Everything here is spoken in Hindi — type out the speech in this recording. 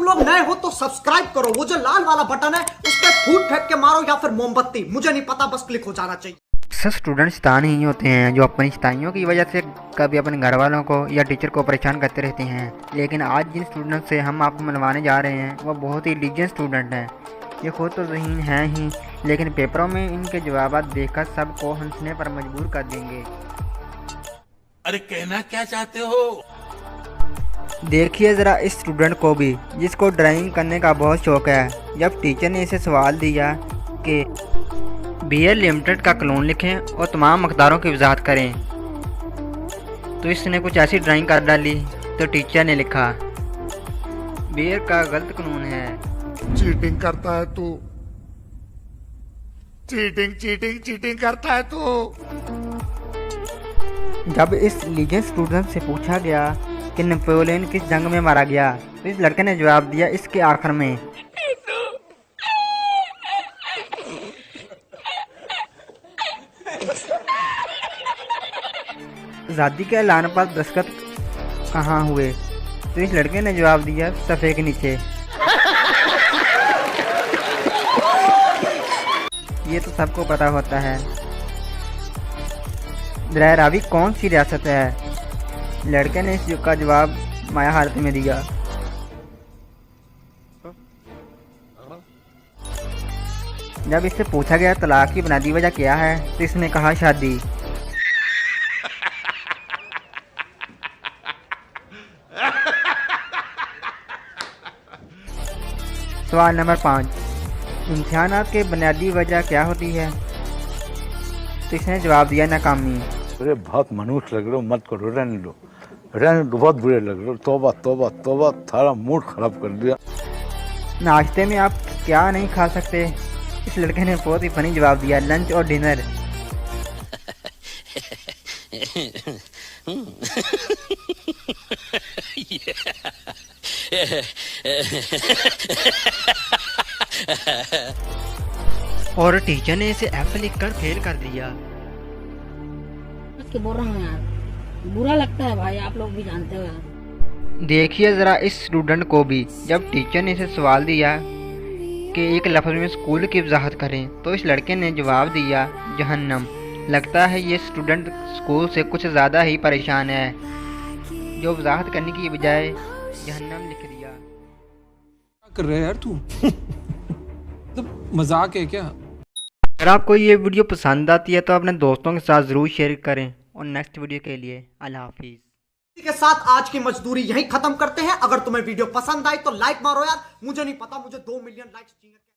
तुम लोग नए हो तो सब्सक्राइब करो, वो जो लाल वाला बटन है उस पर फूट फेंक के मारो या फिर मोमबत्ती, मुझे नहीं पता, बस क्लिक हो जाना चाहिए। सब स्टूडेंट शैतान ही होते हैं जो अपनी शैतानियों की वजह से कभी अपने घर वालों को या टीचर को परेशान करते रहते हैं। लेकिन आज जिन स्टूडेंट से हम आपको मिलवाने जा रहे हैं वो बहुत ही इंटेलिजेंट स्टूडेंट हैं। ये खुद तो ज़हीन हैं ही, लेकिन पेपरों में इनके जवाब देखकर सबको हंसने पर मजबूर कर देंगे। अरे कहना क्या चाहते हो? देखिए ज़रा इस स्टूडेंट को भी, जिसको ड्राइंग करने का बहुत शौक़ है। जब टीचर ने इसे सवाल दिया कि बियर लिमिटेड का कानून लिखें और तमाम मकदारों की वजाहत करें, तो इसने कुछ ऐसी ड्राइंग कर डाली। तो टीचर ने लिखा, बियर का गलत कानून है। चीटिंग करता है तू, चीटिंग चीटिंग चीटिंग करता है तू। जब इस लीजेंड स्टूडेंट से पूछा गया कि नेपोलियन किस जंग में मारा गया, तो इस लड़के ने जवाब दिया इसके आखिर में। आज़ादी के ऐलान पर दस्तखत कहाँ हुए, तो इस लड़के ने जवाब दिया सफ़े के नीचे। ये तो सबको पता होता है। रावी कौन सी रियासत है? लड़के ने इस का जवाब माया हालत में दिया। जब इससे पूछा गया तलाक की बुनियादी वजह क्या है, तो इसने कहा शादी। सवाल नंबर 5, इम्तिहानात के बुनियादी वजह क्या होती है? तो इसने जवाब दिया नाकामी। अरे बहुत मनुष्य लग रहे हो, मत करो, रहने दो, बहुत बुरे लग रहे हो। तौबा तौबा तौबा, थारा मूड खराब कर दिया। नाश्ते में आप क्या नहीं खा सकते? इस लड़के ने बहुत ही फनी जवाब दिया, लंच और डिनर। और टीचर ने इसे F लिखकर फेल कर दिया। के बोल रहा हूँ यार, बुरा लगता है भाई, आप लोग भी जानते हो यार। देखिए ज़रा इस स्टूडेंट को भी, जब टीचर ने इसे सवाल दिया कि एक लफ्ज़ में स्कूल की वजाहत करें, तो इस लड़के ने जवाब दिया जहन्नम। लगता है ये स्टूडेंट स्कूल से कुछ ज़्यादा ही परेशान है, जो वजाहत करने की बजाय जहन्नम लिख दिया। क्या कर रहे हैं यार तू? तो मजाक है क्या? अगर आपको ये वीडियो पसंद आती है तो अपने दोस्तों के साथ ज़रूर शेयर करें। और नेक्स्ट वीडियो के लिए अल्लाह हाफिज़। इसी के साथ आज की मजदूरी यहीं खत्म करते हैं। अगर तुम्हें वीडियो पसंद आई तो लाइक मारो यार, मुझे नहीं पता, मुझे 2 मिलियन लाइक्स चाहिए।